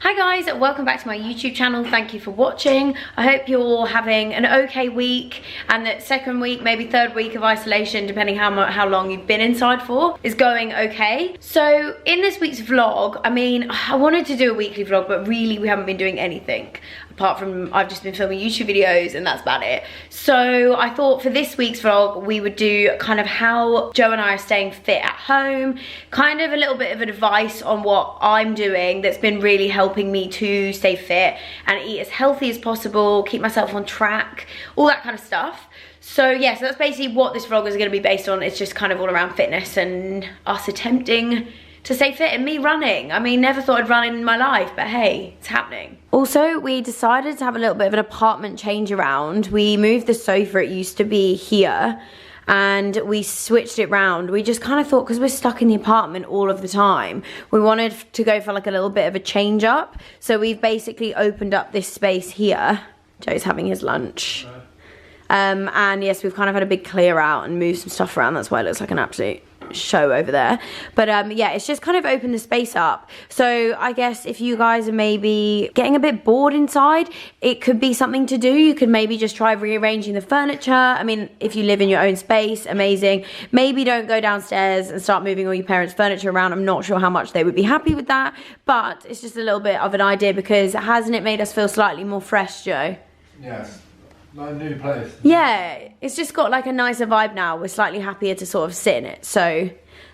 Hi guys, welcome back to my YouTube channel. Thank you for watching. I hope you're all having an okay week, and that second week, maybe third week of isolation, depending how long you've been inside for, is going okay. So in this week's vlog, I mean, I wanted to do a weekly vlog, but really we haven't been doing anything apart from I've just been filming YouTube videos and that's about it. So I thought for this week's vlog we would do kind of how Joe and I are staying fit at home, kind of a little bit of advice on what I'm doing that's been really helping me to stay fit and eat as healthy as possible, keep myself on track, all that kind of stuff. So yeah, so that's basically what this vlog is going to be based on. It's just kind of all around fitness and us attempting to stay fit and me running. I mean, never thought I'd run in my life, but hey, it's happening. Also, we decided to have a little bit of an apartment change around. We moved the sofa, it used to be here, and we switched it round. We just kind of thought, because we're stuck in the apartment all of the time, we wanted to go for like a little bit of a change up. So we've basically opened up this space here. Joe's having his lunch. And yes, we've kind of had a big clear out and moved some stuff around. That's why it looks like an absolute show over there. But yeah, it's just kind of opened the space up. So I guess if you guys are maybe getting a bit bored inside, it could be something to do. You could maybe just try rearranging the furniture. I mean, if you live in your own space, amazing. Maybe don't go downstairs and start moving all your parents' furniture around. I'm not sure how much they would be happy with that, but it's just a little bit of an idea, because hasn't it made us feel slightly more fresh, Joe? Yes. Like a new place. Yeah, it's just got like a nicer vibe now. We're slightly happier to sort of sit in it. So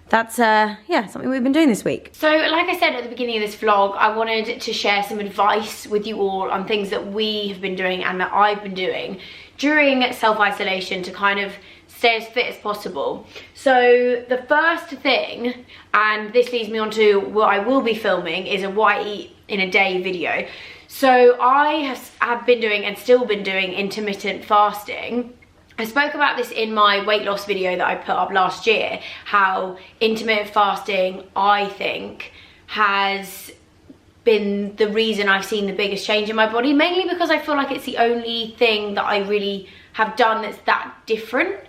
that's, yeah, something we've been doing this week. So like I said at the beginning of this vlog, I wanted to share some advice with you all on things that we have been doing and that I've been doing during self-isolation to kind of stay as fit as possible. So the first thing, and this leads me on to what I will be filming, is a what I eat in a day video. So I have been doing and still been doing intermittent fasting. I spoke about this in my weight loss video that I put up last year, how intermittent fasting, I think, has been the reason I've seen the biggest change in my body, mainly because I feel like it's the only thing that I really have done that's that different,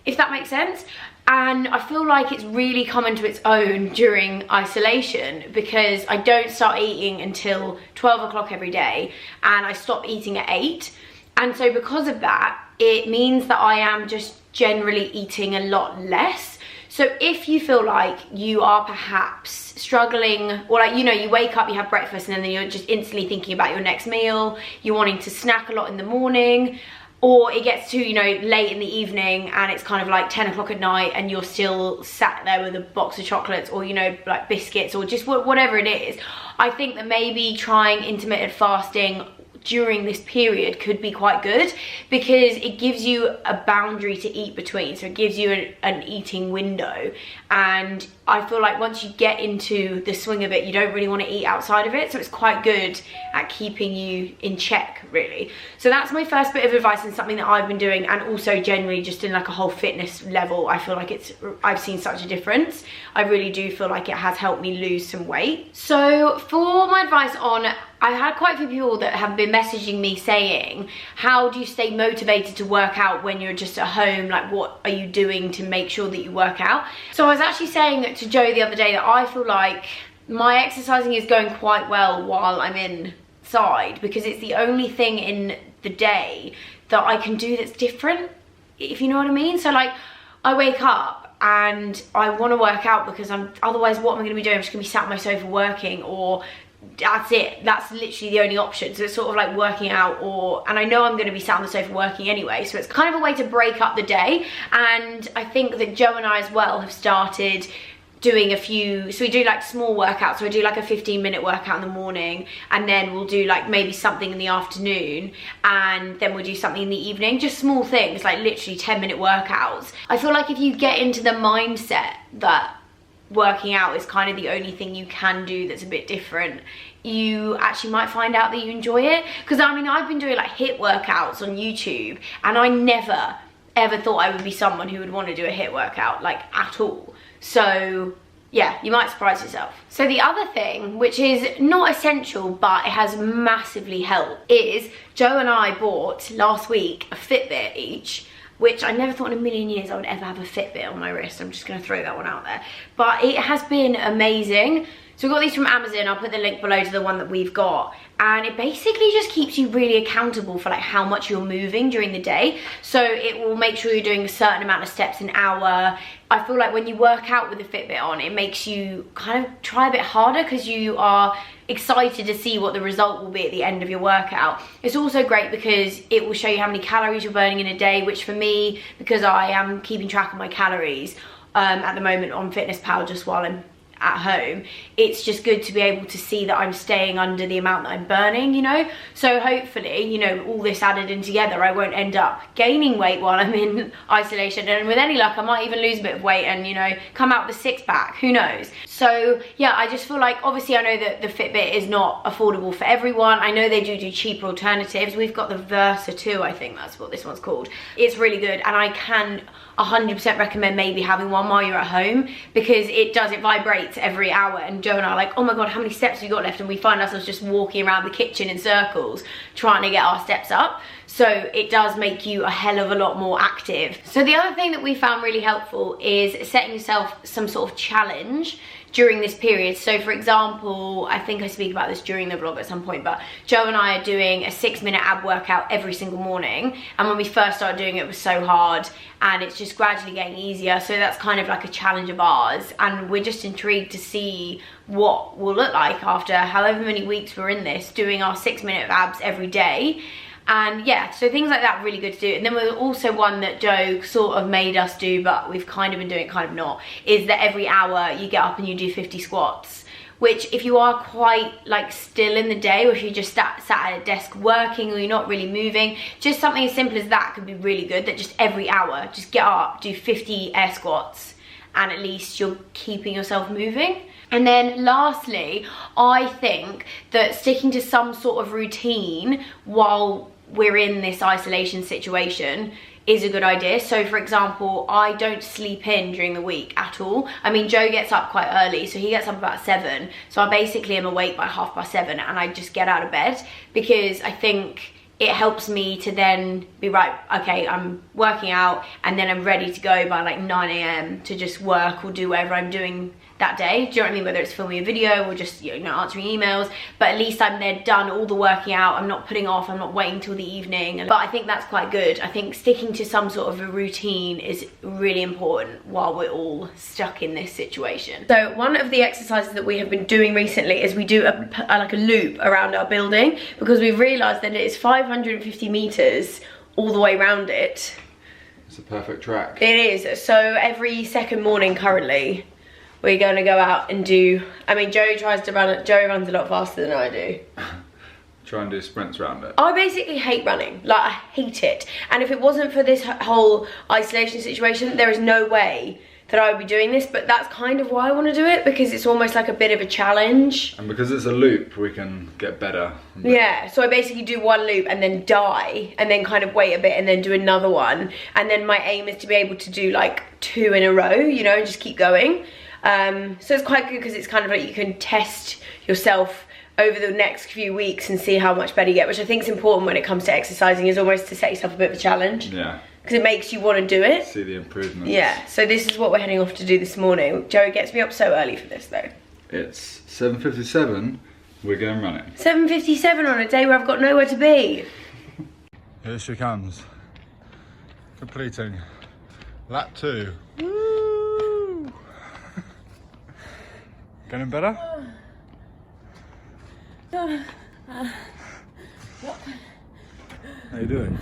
if that makes sense. And I feel like it's really come into its own during isolation, because I don't start eating until 12 o'clock every day and I stop eating at 8. And so because of that, it means that I am just generally eating a lot less. So if you feel like you are perhaps struggling, or like, you know, you wake up, you have breakfast, and then you're just instantly thinking about your next meal, you're wanting to snack a lot in the morning, or it gets to, you know, late in the evening and it's kind of like 10 o'clock at night and you're still sat there with a box of chocolates, or, you know, like biscuits, or just whatever it is, I think that maybe trying intermittent fasting during this period could be quite good, because it gives you a boundary to eat between. So it gives you an eating window, and I feel like once you get into the swing of it, you don't really want to eat outside of it. So it's quite good at keeping you in check, really. So that's my first bit of advice, and something that I've been doing, and also generally just in like a whole fitness level, I feel like I've seen such a difference. I really do feel like it has helped me lose some weight. So for my advice on, I've had quite a few people that have been messaging me saying, how do you stay motivated to work out when you're just at home? Like, what are you doing to make sure that you work out? So I was actually saying to Joe the other day that I feel like my exercising is going quite well while I'm inside, because it's the only thing in the day that I can do that's different, if you know what I mean. So like, I wake up and I want to work out, because otherwise what am I going to be doing? I'm just going to be sat on my sofa working, or that's it, that's literally the only option. So it's sort of like working out, and I know I'm going to be sat on the sofa working anyway, so it's kind of a way to break up the day. And I think that Joe and I as well have started doing a few, so we do like small workouts. So I do like a 15-minute workout in the morning, and then we'll do like maybe something in the afternoon, and then we'll do something in the evening, just small things, like literally 10-minute workouts. I feel like if you get into the mindset that working out is kind of the only thing you can do that's a bit different, you actually might find out that you enjoy it. Because I mean, I've been doing like HIIT workouts on YouTube, and I never ever thought I would be someone who would want to do a HIIT workout, like, at all. So yeah, you might surprise yourself. So the other thing, which is not essential but it has massively helped, is Joe and I bought last week a Fitbit each, which I never thought in a million years I would ever have a Fitbit on my wrist. I'm just going to throw that one out there. But it has been amazing So we got these from Amazon. I'll put the link below to the one that we've got. And it basically just keeps you really accountable for like how much you're moving during the day. So it will make sure you're doing a certain amount of steps an hour. I feel like when you work out with the Fitbit on, it makes you kind of try a bit harder because you are excited to see what the result will be at the end of your workout. It's also great because it will show you how many calories you're burning in a day, which for me, because I am keeping track of my calories at the moment on FitnessPal just while I'm at home, it's just good to be able to see that I'm staying under the amount that I'm burning, you know. So hopefully, you know, all this added in together, I won't end up gaining weight while I'm in isolation, and with any luck I might even lose a bit of weight and, you know, come out with a six-pack, who knows. So yeah, I just feel like, obviously I know that the Fitbit is not affordable for everyone. I know they do cheaper alternatives. We've got the Versa 2, I think that's what this one's called. It's really good, and I can 100% recommend maybe having one while you're at home, because it vibrates every hour, and Joe and I are like, oh my god, how many steps have you got left? And we find ourselves just walking around the kitchen in circles trying to get our steps up. So it does make you a hell of a lot more active. So the other thing that we found really helpful is setting yourself some sort of challenge during this period. So for example, I think I speak about this during the vlog at some point, but Joe and I are doing a 6-minute ab workout every single morning, and when we first started doing it was so hard, and it's just gradually getting easier. So that's kind of like a challenge of ours, and we're just intrigued to see what we'll look like after however many weeks we're in this, doing our 6-minute abs every day. And yeah, so things like that are really good to do. And then there's also one that Joe sort of made us do, but we've kind of been doing it, kind of not, is that every hour you get up and you do 50 squats, which if you are quite like still in the day, or if you just sat at a desk working, or you're not really moving, just something as simple as that could be really good. That just every hour, just get up, do 50 air squats, and at least you're keeping yourself moving. And then lastly, I think that sticking to some sort of routine while we're in this isolation situation is a good idea. So for example, I don't sleep in during the week at all. I mean, Joe gets up quite early, so he gets up about 7. So I basically am awake by 7:30, and I just get out of bed, because I think it helps me to then be right, okay, I'm working out, and then I'm ready to go by like 9 AM to just work or do whatever I'm doing that day. Do you know what I mean? Whether it's filming a video or just, you know, answering emails, but at least I'm there, done all the working out. I'm not putting off, I'm not waiting till the evening. But I think that's quite good. I think sticking to some sort of a routine is really important while we're all stuck in this situation. So one of the exercises that we have been doing recently is we do like a loop around our building, because we've realized that it is 550 meters all the way around it. It's a perfect track. It is. So every second morning currently, we're going to go out and do, I mean, Joe tries to run it, Joe runs a lot faster than I do. Try and do sprints around it. I basically hate running, like I hate it. And if it wasn't for this whole isolation situation, there is no way that I would be doing this, but that's kind of why I want to do it, because it's almost like a bit of a challenge. And because it's a loop, we can get better. Yeah, so I basically do one loop and then die, and then kind of wait a bit and then do another one. And then my aim is to be able to do like 2 in a row, you know, and just keep going. So it's quite good, because it's kind of like you can test yourself over the next few weeks and see how much better you get, which I think is important when it comes to exercising, is almost to set yourself a bit of a challenge. Yeah. Because it makes you want to do it. See the improvements. Yeah, so this is what we're heading off to do this morning. Joey gets me up so early for this though. It's 7:57, we're going running. 7:57 on a day where I've got nowhere to be. Here she comes. Completing lap 2. Woo! Getting better? How you doing?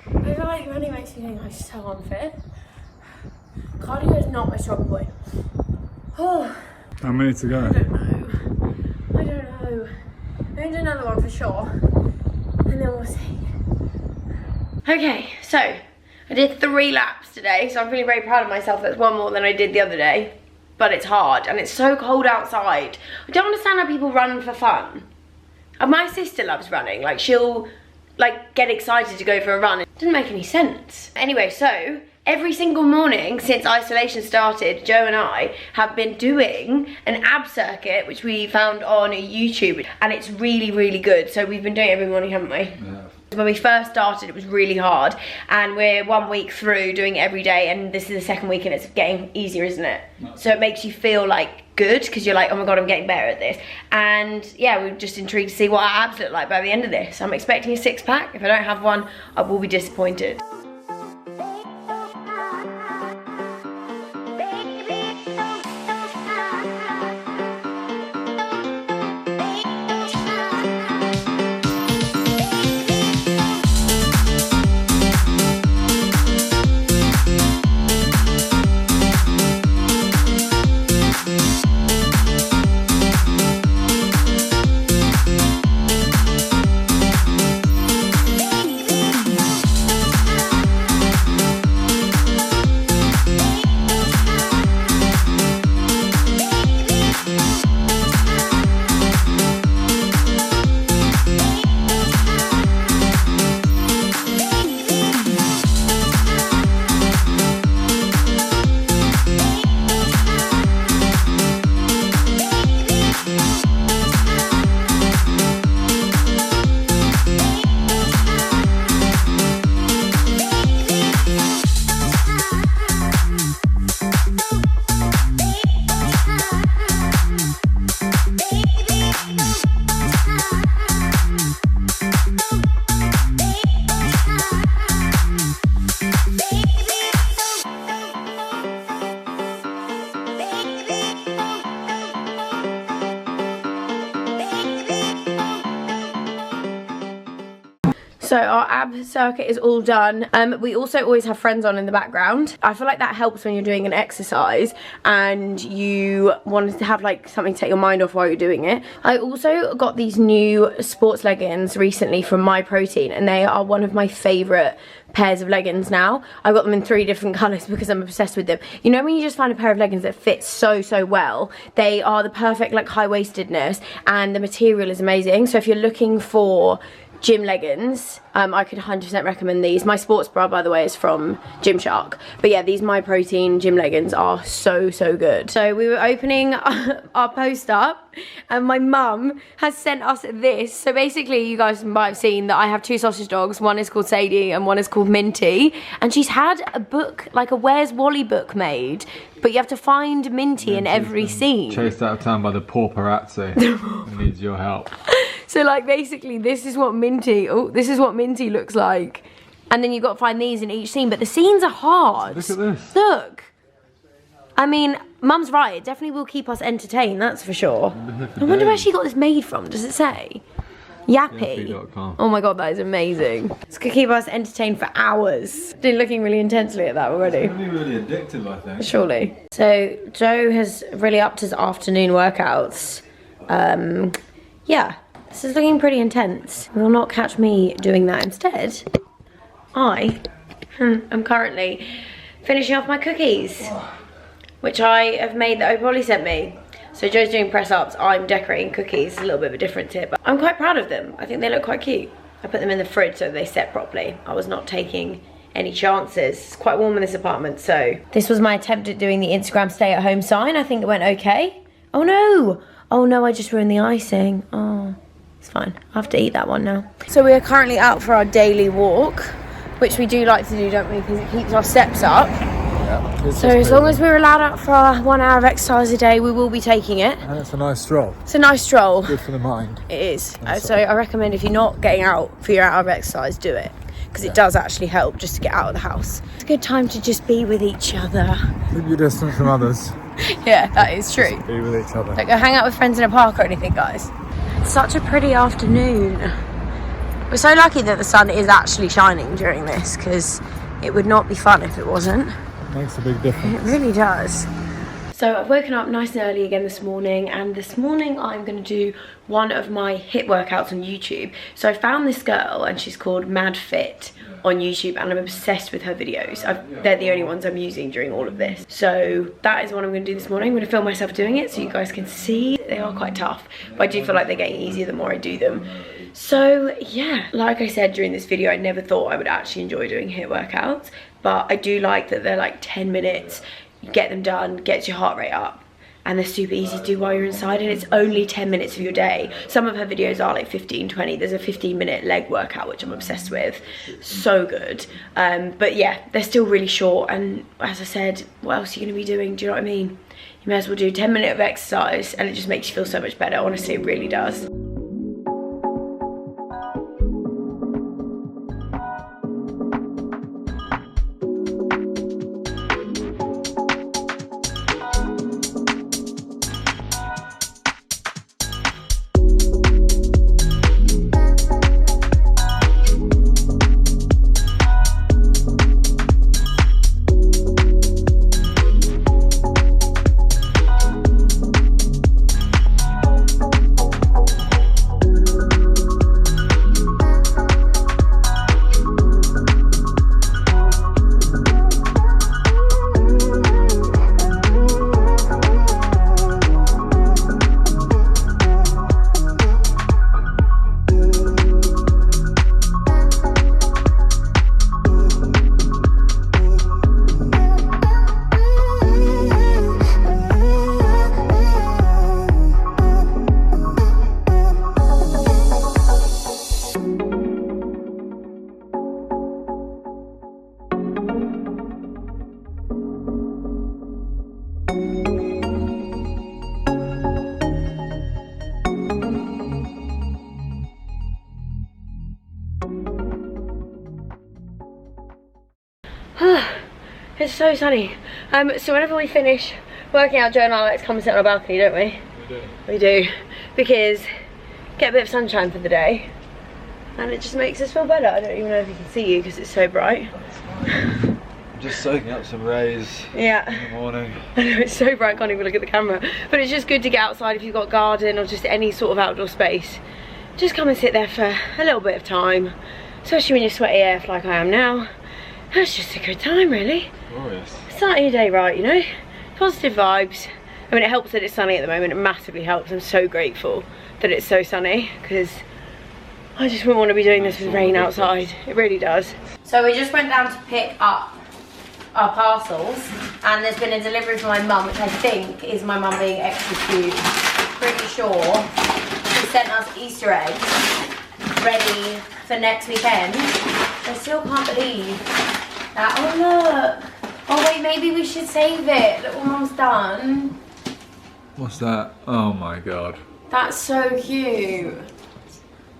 I feel like running makes me think I'm so unfit. Cardio is not my strong point. Oh, How many to go? I don't know. I'm going to do another one for sure, and then we'll see. Okay, so I did 3 laps today, so I'm feeling very proud of myself. That's one more than I did the other day, but it's hard and it's so cold outside. I don't understand how people run for fun. And my sister loves running, like she'll like get excited to go for a run. It doesn't make any sense. Anyway, so every single morning since isolation started, Joe and I have been doing an ab circuit, which we found on YouTube, and it's really, really good. So we've been doing it every morning, haven't we? Yeah. When we first started, it was really hard, and we're 1 week through doing it every day, and this is the 2nd week, and it's getting easier, isn't it? So it makes you feel like good because you're like, oh my god, I'm getting better at this. And yeah, we're just intrigued to see what our abs look like by the end of this. I'm expecting a 6-pack. If I don't have one, I will be disappointed. So our ab circuit is all done. We also always have friends on in the background. I feel like that helps when you're doing an exercise and you want to have like something to take your mind off while you're doing it. I also got these new sports leggings recently from My Protein, and they are one of my favourite pairs of leggings now. I got them in 3 different colours because I'm obsessed with them. You know when you just find a pair of leggings that fits so well? They are the perfect like high-waistedness, and the material is amazing. So if you're looking for gym leggings, I could 100% recommend these. My sports bra, by the way, is from Gymshark. But yeah, these My Protein gym leggings are so good. So we were opening our post up, and my mum has sent us this. So basically, you guys might have seen that I have 2 sausage dogs. One is called Sadie and one is called Minty. And she's had a book, like a Where's Wally book made, but you have to find Minty in every scene. Chased out of town by the poor paparazzi. Who needs your help. So like basically this is what Minty looks like. And then you've got to find these in each scene, but the scenes are hard. Look at this. Look. I mean, Mum's right, it definitely will keep us entertained, that's for sure. I wonder where she got this made from, does it say? Yappy. Yappy.com. Oh my god, that is amazing. It's gonna keep us entertained for hours. Been looking really intensely at that already. It's gonna be really addictive, I think. Surely. So Joe has really upped his afternoon workouts. Yeah. This is looking pretty intense. You will not catch me doing that. Instead, I am currently finishing off my cookies, which I have made that Opoli sent me. So Joe's doing press-ups, I'm decorating cookies. A little bit of a difference here, but I'm quite proud of them. I think they look quite cute. I put them in the fridge so they set properly. I was not taking any chances. It's quite warm in this apartment, so. This was my attempt at doing the Instagram stay-at-home sign. I think it went okay. Oh no! Oh no, I just ruined the icing. Oh. It's fine, I have to eat that one now. So we are currently out for our daily walk, which we do like to do, don't we? Because it keeps our steps up. Yeah, so as long as we're allowed out for our 1 hour of exercise a day, we will be taking it. And it's a nice stroll. It's a nice stroll. Good for the mind. It is. So I recommend if you're not getting out for your hour of exercise, do it. Because it does actually help just to get out of the house. It's a good time to just be with each other. Keep your distance from others. Yeah, that is true. Just be with each other. Don't go hang out with friends in a park or anything, guys. It's such a pretty afternoon. We're so lucky that the sun is actually shining during this, because it would not be fun if it wasn't. It makes a big difference. It really does. So I've woken up nice and early again this morning, and this morning I'm going to do one of my HIIT workouts on YouTube. So I found this girl, and she's called Mad Fit on YouTube, and I'm obsessed with her videos. They're the only ones I'm using during all of this. So that is what I'm going to do this morning. I'm going to film myself doing it so you guys can see. They are quite tough, but I do feel like they're getting easier the more I do them. So yeah, like I said during this video, I never thought I would actually enjoy doing HIIT workouts, but I do like that they're like 10 minutes. You get them done, gets your heart rate up, and they're super easy to do while you're inside, and it's only 10 minutes of your day. Some of her videos are like 15, 20. There's a 15-minute leg workout, which I'm obsessed with. So good. But yeah, they're still really short, and as I said, what else are you gonna be doing? Do you know what I mean? you may as well do 10 minutes of exercise, and it just makes you feel so much better. Honestly, it really does. It's so sunny. So whenever we finish working out, Joe and I like to come and sit on our balcony, don't we? We do. We do, because get a bit of sunshine for the day, and it just makes us feel better. I don't even know if you can see you because it's so bright. I'm just soaking up some rays. Yeah. In the morning. I know, it's so bright, I can't even look at the camera. But it's just good to get outside if you've got a garden or just any sort of outdoor space. Just come and sit there for a little bit of time, especially when you're sweaty AF like I am now. It's just a good time, really. Glorious. Starting your day right, you know? Positive vibes. I mean, it helps that it's sunny at the moment. It massively helps. I'm so grateful that it's so sunny, because I just wouldn't want to be doing this with rain outside. It really does. So we just went down to pick up our parcels, and there's been a delivery from my mum, which I think is my mum being extra cute. Pretty sure she sent us Easter eggs ready for next weekend. I still can't believe that. Oh look. Oh wait, maybe we should save it. Look what Mum's done. What's that? Oh my god. That's so cute.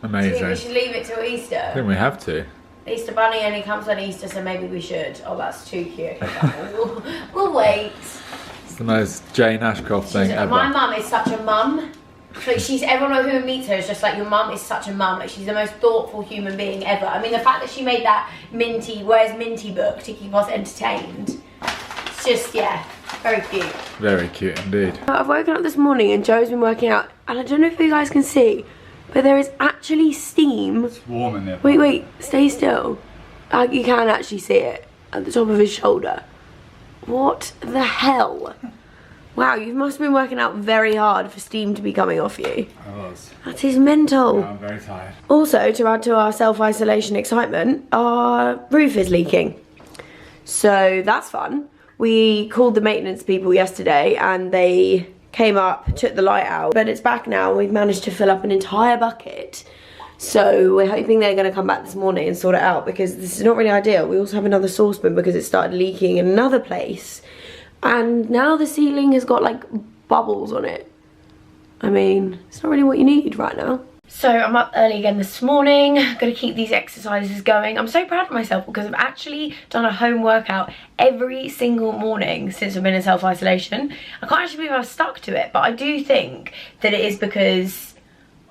Amazing. Do you think we should leave it till Easter? I think we have to. Easter Bunny only comes on Easter, so maybe we should. Oh, that's too cute. Okay, we'll wait. It's the most Jane Ashcroft thing ever. My mum is such a mum. Like, everyone who meets her is just like, your mum is such a mum. Like, she's the most thoughtful human being ever. I mean, the fact that she made that Where's Minty book to keep us entertained. It's just, yeah, very cute. Very cute indeed. I've woken up this morning and Joe's been working out, and I don't know if you guys can see, but there is actually steam. It's warm in there. Wait, stay still. You can actually see it at the top of his shoulder. What the hell? Wow, you must have been working out very hard for steam to be coming off you. I was. That is mental. No, I'm very tired. Also, to add to our self-isolation excitement, our roof is leaking. So that's fun. We called the maintenance people yesterday and they came up, took the light out, but it's back now. We've managed to fill up an entire bucket. So we're hoping they're going to come back this morning and sort it out, because this is not really ideal. We also have another saucepan because it started leaking in another place. And now the ceiling has got like bubbles on it. I mean, it's not really what you need right now. So I'm up early again this morning, gonna keep these exercises going. I'm so proud of myself because I've actually done a home workout every single morning since I've been in self-isolation. I can't actually believe I've stuck to it, but I do think that it is because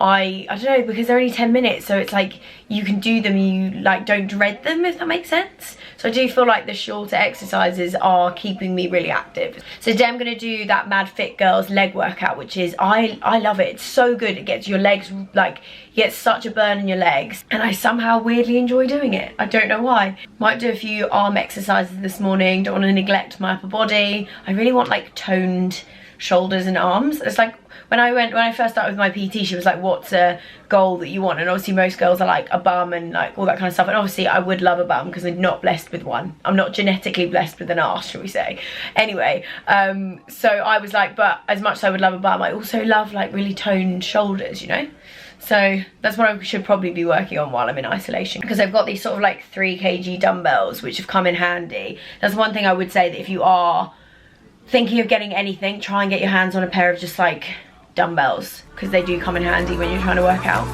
I don't know, because they're only 10 minutes, so it's like you can do them, you like don't dread them, if that makes sense. So I do feel like the shorter exercises are keeping me really active. So today I'm gonna do that Mad Fit Girls leg workout, which is, I love it. It's so good. It gets your legs, like, you get such a burn in your legs, and I somehow weirdly enjoy doing it. I don't know why. Might do a few arm exercises this morning. Don't want to neglect my upper body. I really want like toned shoulders and arms. It's like, when I first started with my PT, she was like, what's a goal that you want? And obviously most girls are like a bum and like all that kind of stuff. And obviously I would love a bum because I'm not blessed with one. I'm not genetically blessed with an arse, shall we say. Anyway, so I was like, but as much as I would love a bum, I also love like really toned shoulders, you know? So that's what I should probably be working on while I'm in isolation, because I've got these sort of like 3 kg dumbbells which have come in handy. That's one thing I would say, that if you are thinking of getting anything, try and get your hands on a pair of just like dumbbells, because they do come in handy when you're trying to work out.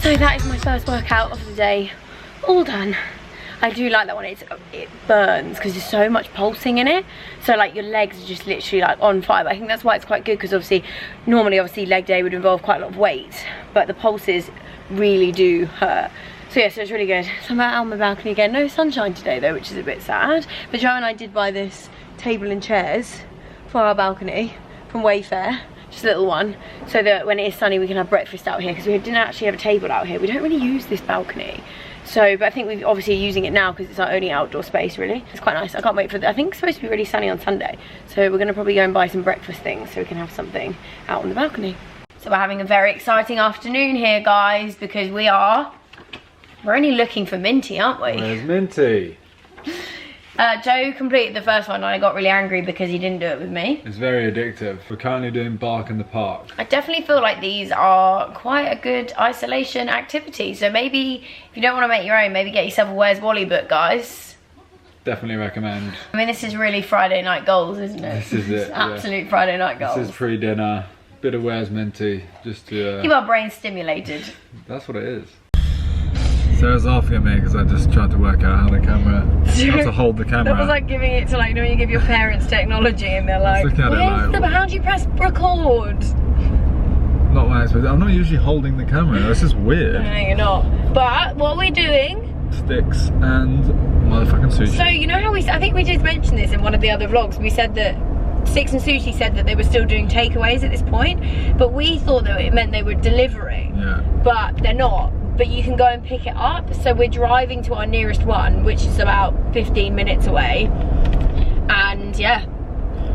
So that is my first workout of the day, all done. I do like that one. It burns because there's so much pulsing in it, so like your legs are just literally like on fire. But I think that's why it's quite good, because obviously normally leg day would involve quite a lot of weight, but the pulses really do hurt. So yeah, so it's really good. So I'm out on my balcony again. No sunshine today though, which is a bit sad, but Joe and I did buy this table and chairs for our balcony from Wayfair, just a little one, so that when it is sunny we can have breakfast out here, because we didn't actually have a table out here. We don't really use this balcony, so, but I think we're obviously using it now because it's our only outdoor space really. It's quite nice. I can't wait for I think it's supposed to be really sunny on Sunday, so we're going to probably go and buy some breakfast things so we can have something out on the balcony. So we're having a very exciting afternoon here, guys, because we're only looking for Minty, aren't we? Where's Minty? Joe completed the first one and I got really angry because he didn't do it with me. It's very addictive. We're currently doing Bark in the Park. I definitely feel like these are quite a good isolation activity. So maybe if you don't want to make your own, maybe get yourself a Where's Wally book, guys. Definitely recommend. I mean, this is really Friday night goals, isn't it? This is it. Absolute Friday night goals. This is pre-dinner. Bit of Where's Minty, just to... keep our brains stimulated. That's what it is. Sarah's laughing at me because I just tried to work out how the camera, how to hold the camera. That was like giving it to, like, you know, when you give your parents technology and they're like, how do you press record? Not what I expected. I'm not usually holding the camera, that's just weird. No, you're not. But what we're doing... sticks and motherfucking sushi. So, you know how I think we did mention this in one of the other vlogs. We said that Sticks and Sushi said that they were still doing takeaways at this point, but we thought that it meant they were delivering. Yeah. But they're not. But you can go and pick it up. So we're driving to our nearest one, which is about 15 minutes away. And yeah,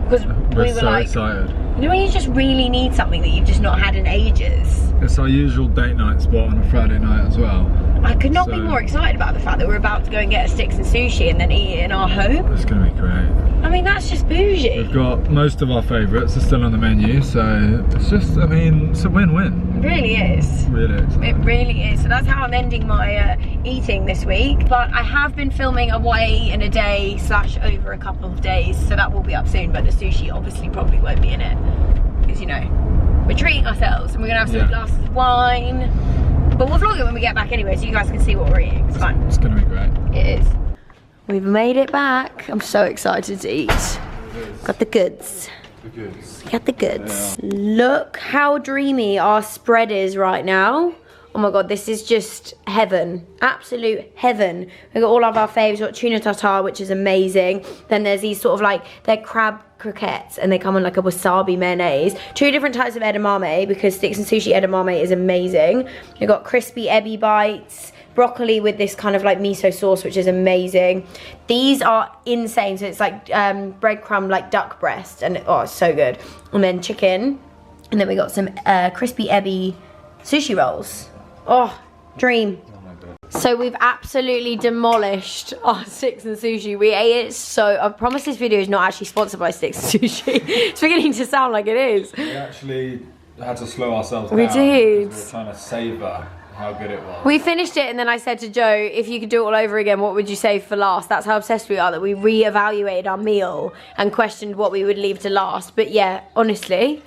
because we were so like, excited. You know when you just really need something that you've just not had in ages? It's our usual date night spot on a Friday night as well. I could not be more excited about the fact that we're about to go and get a Sticks and Sushi and then eat it in our home. It's going to be great. I mean, that's just bougie. We've got most of our favourites are still on the menu, so it's just, I mean, it's a win-win. It really is. Really exciting. It really is. So that's how I'm ending my eating this week. But I have been filming away in a day / over a couple of days, so that will be up soon. But the sushi obviously probably won't be in it, because, you know, we're treating ourselves and we're going to have some glasses of wine. But we'll vlog it when we get back anyway, so you guys can see what we're eating. It's fine. It's going to be great. It is. We've made it back. I'm so excited to eat. Got the goods. The goods. Got the goods. Look how dreamy our spread is right now. Oh my god, this is just heaven. Absolute heaven. We've got all of our faves. We've got tuna tartare, which is amazing. Then there's these sort of like, they're crab croquettes and they come on like a wasabi mayonnaise. 2 different types of edamame because Sticks and Sushi edamame is amazing. We've got crispy ebi bites, broccoli with this kind of like miso sauce, which is amazing. These are insane. So it's like breadcrumb, like duck breast, and oh, it's so good. And then chicken. And then we got some crispy ebi sushi rolls. Oh, dream. So we've absolutely demolished our Sticks and Sushi. We ate it so... I promise this video is not actually sponsored by Sticks and Sushi. It's beginning to sound like it is. We actually had to slow ourselves down. We did. We were trying to savour how good it was. We finished it and then I said to Joe, if you could do it all over again, what would you save for last? That's how obsessed we are, that we re-evaluated our meal and questioned what we would leave to last. But yeah, honestly,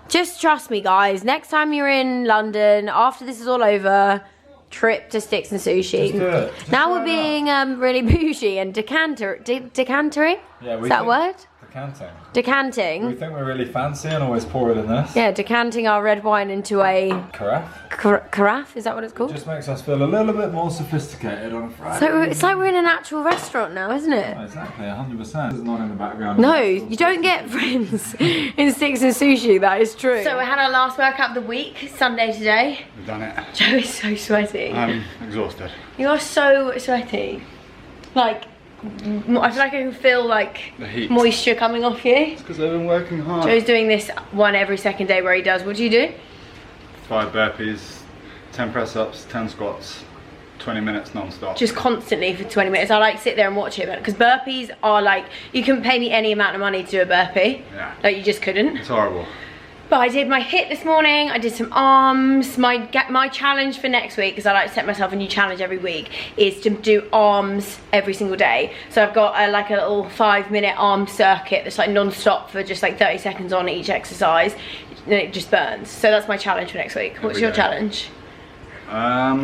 just trust me, guys. Next time you're in London, after this is all over, trip to Sticks and Sushi. Just do it. Just now we're being really bougie and decantering? Yeah, is that a word? Decanting. Decanting. We think we're really fancy and always pour it in this. Yeah, decanting our red wine into a... Carafe? Carafe, is that what it's called? It just makes us feel a little bit more sophisticated on a Friday. So it's like we're in an actual restaurant now, isn't it? Oh, exactly, 100%. There's not in the background. No, you don't get friends in Sticks and Sushi, that is true. So we had our last workout of the week, Sunday today. We've done it. Joe is so sweaty. I'm exhausted. You are so sweaty. Like, I feel like I can feel like the heat. Moisture coming off you. It's because I've been working hard. Joe's doing this one every second day where he does. What do you do? 5 burpees, 10 press ups, 10 squats, 20 minutes non-stop. Just constantly for 20 minutes. I like sit there and watch it because burpees are like, you couldn't pay me any amount of money to do a burpee. Yeah. Like you just couldn't. It's horrible. But I did my HIIT this morning, I did some arms. My challenge for next week, because I like to set myself a new challenge every week, is to do arms every single day. So I've got like a little 5-minute arm circuit that's like non-stop for just like 30 seconds on each exercise. And it just burns. So that's my challenge for next week. What's your challenge? I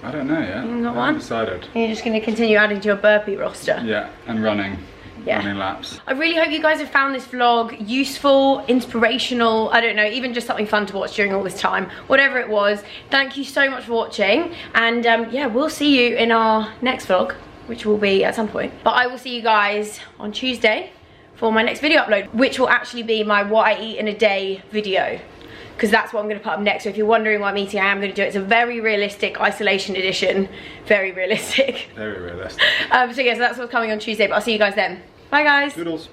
don't know yet. You got I one? haven't decided. You're just going to continue adding to your burpee roster? Yeah, and running. Yeah. Running laps. I really hope you guys have found this vlog useful, inspirational, I don't know, even just something fun to watch during all this time. Whatever it was, thank you so much for watching. And yeah, we'll see you in our next vlog, which will be at some point. But I will see you guys on Tuesday for my next video upload, which will actually be my what I eat in a day video, because that's what I'm going to put up next. So if you're wondering what I'm eating, I am going to do it. It's a very realistic isolation edition. Very realistic. Very realistic. So yeah, so that's what's coming on Tuesday, but I'll see you guys then. Bye guys. Doodles.